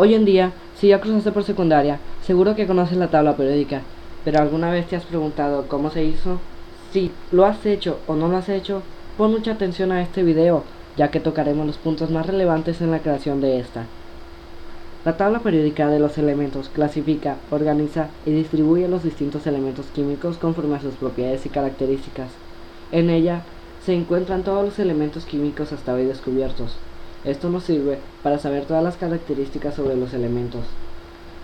Hoy en día, si ya cruzaste por secundaria, seguro que conoces la tabla periódica, pero ¿alguna vez te has preguntado cómo se hizo? Si lo has hecho o no lo has hecho, pon mucha atención a este video, ya que tocaremos los puntos más relevantes en la creación de esta. La tabla periódica de los elementos clasifica, organiza y distribuye los distintos elementos químicos conforme a sus propiedades y características. En ella se encuentran todos los elementos químicos hasta hoy descubiertos. Esto nos sirve para saber todas las características sobre los elementos,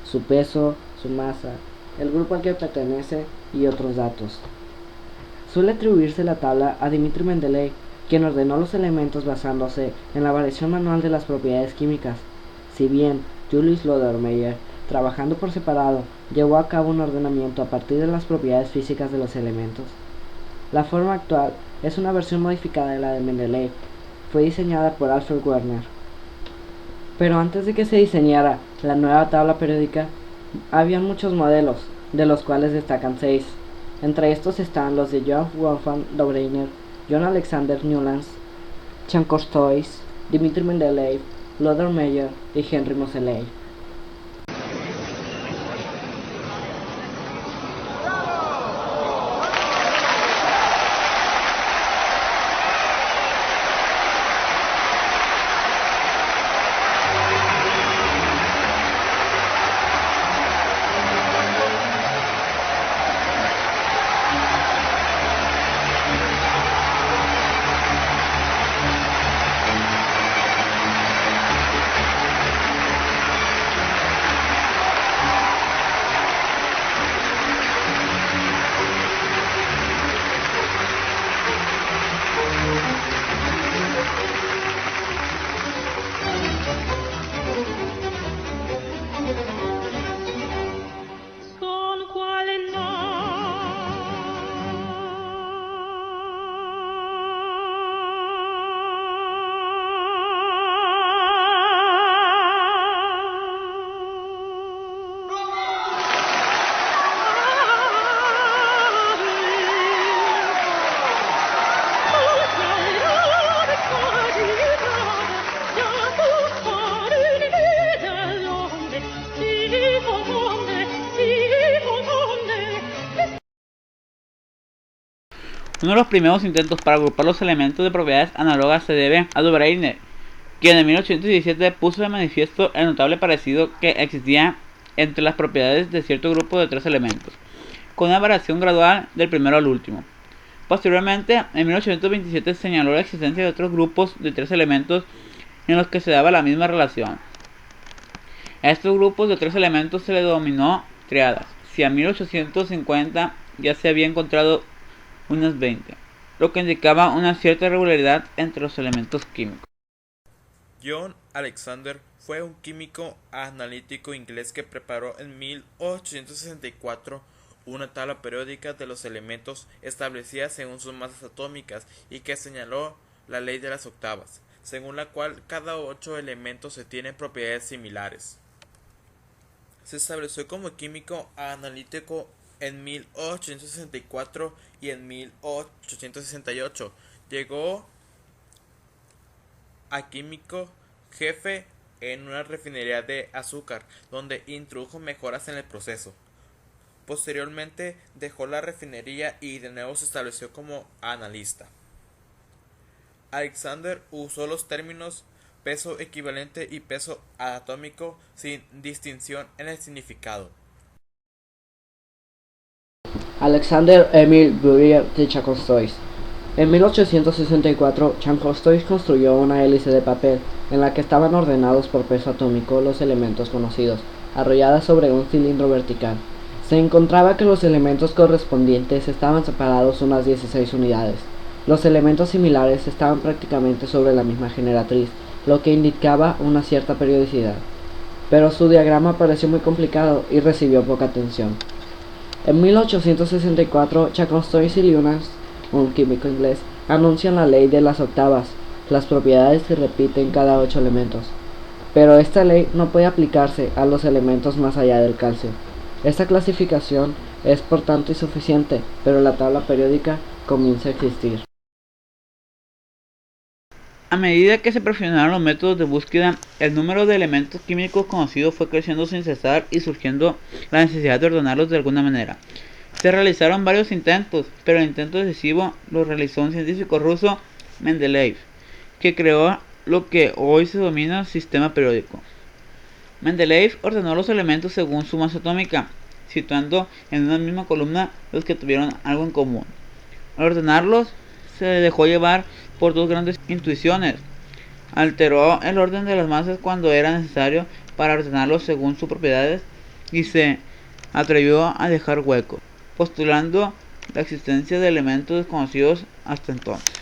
su peso, su masa, el grupo al que pertenece y otros datos. Suele atribuirse la tabla a Dmitri Mendeleev, quien ordenó los elementos basándose en la variación manual de las propiedades químicas. Si bien Julius Lodermeyer, trabajando por separado, llevó a cabo un ordenamiento a partir de las propiedades físicas de los elementos. La forma actual es una versión modificada de la de Mendeleev. Fue diseñada por Alfred Werner. Pero antes de que se diseñara la nueva tabla periódica, había muchos modelos, de los cuales destacan 6. Entre estos están los de Johann Wolfgang Dobreiner, John Alexander Newlands, Chancostois, Dmitri Mendeleev, Lothar Meyer y Henry Moseley. Uno de los primeros intentos para agrupar los elementos de propiedades análogas se debe a Dobreiner, quien en 1817 puso de manifiesto el notable parecido que existía entre las propiedades de cierto grupo de 3 elementos, con una variación gradual del primero al último. Posteriormente, en 1827 señaló la existencia de otros grupos de 3 elementos en los que se daba la misma relación. A estos grupos de 3 elementos se le denominó triadas. Si a 1850 ya se había encontrado unas 20, lo que indicaba una cierta regularidad entre los elementos químicos. John Alexander fue un químico analítico inglés que preparó en 1864 una tabla periódica de los elementos establecida según sus masas atómicas y que señaló la ley de las octavas, según la cual cada 8 elementos se tienen propiedades similares. Se estableció como químico analítico en 1864 y en 1868 llegó a químico jefe en una refinería de azúcar, donde introdujo mejoras en el proceso. Posteriormente dejó la refinería y de nuevo se estableció como analista. Alexander usó los términos peso equivalente y peso atómico sin distinción en el significado. Alexander Emil Burier de Chancostois. En 1864, Chancostois construyó una hélice de papel en la que estaban ordenados por peso atómico los elementos conocidos, arrollada sobre un cilindro vertical. Se encontraba que los elementos correspondientes estaban separados unas 16 unidades. Los elementos similares estaban prácticamente sobre la misma generatriz, lo que indicaba una cierta periodicidad. Pero su diagrama pareció muy complicado y recibió poca atención. En 1864, Chancostois y Newlands, un químico inglés, anuncian la ley de las octavas. Las propiedades se repiten cada 8 elementos. Pero esta ley no puede aplicarse a los elementos más allá del calcio. Esta clasificación es por tanto insuficiente, pero la tabla periódica comienza a existir. A medida que se perfeccionaron los métodos de búsqueda, el número de elementos químicos conocidos fue creciendo sin cesar y surgiendo la necesidad de ordenarlos de alguna manera. Se realizaron varios intentos, pero el intento decisivo lo realizó un científico ruso, Mendeleev, que creó lo que hoy se denomina sistema periódico. Mendeleev ordenó los elementos según su masa atómica, situando en una misma columna los que tuvieron algo en común. Al ordenarlos, se dejó llevar por dos grandes intuiciones. Alteró el orden de las masas cuando era necesario para ordenarlos según sus propiedades y se atrevió a dejar huecos, postulando la existencia de elementos desconocidos hasta entonces.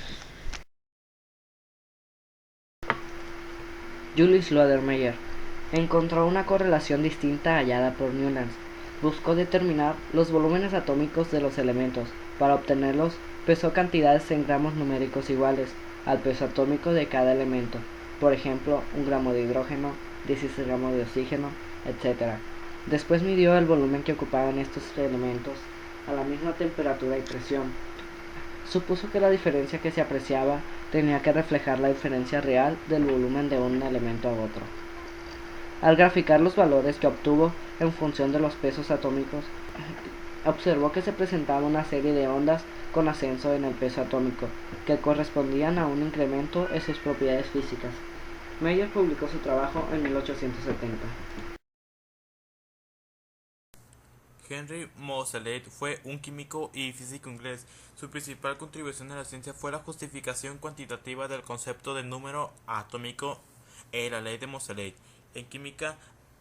Julius Lodermeyer encontró una correlación distinta hallada por Newlands. Buscó determinar los volúmenes atómicos de los elementos. Para obtenerlos, pesó cantidades en gramos numéricos iguales al peso atómico de cada elemento. Por ejemplo, 1 gramo de hidrógeno, 16 gramos de oxígeno, etc. Después midió el volumen que ocupaban estos elementos a la misma temperatura y presión. Supuso que la diferencia que se apreciaba tenía que reflejar la diferencia real del volumen de un elemento a otro. Al graficar los valores que obtuvo en función de los pesos atómicos, observó que se presentaba una serie de ondas con ascenso en el peso atómico, que correspondían a un incremento en sus propiedades físicas. Meyer publicó su trabajo en 1870. Henry Moseley fue un químico y físico inglés. Su principal contribución a la ciencia fue la justificación cuantitativa del concepto de número atómico en la ley de Moseley. En química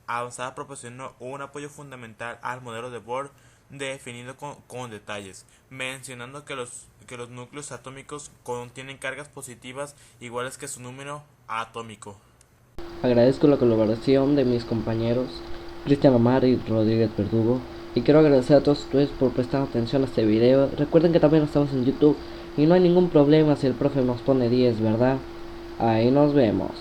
avanzada proporcionó un apoyo fundamental al modelo de Bohr, definido con detalles, mencionando que los núcleos atómicos contienen cargas positivas iguales que su número atómico. Agradezco la colaboración de mis compañeros Cristian Omar y Rodríguez Verdugo, y quiero agradecer a todos ustedes por prestar atención a este video. Recuerden que también estamos en YouTube y no hay ningún problema si el profe nos pone 10, ¿verdad? Ahí nos vemos.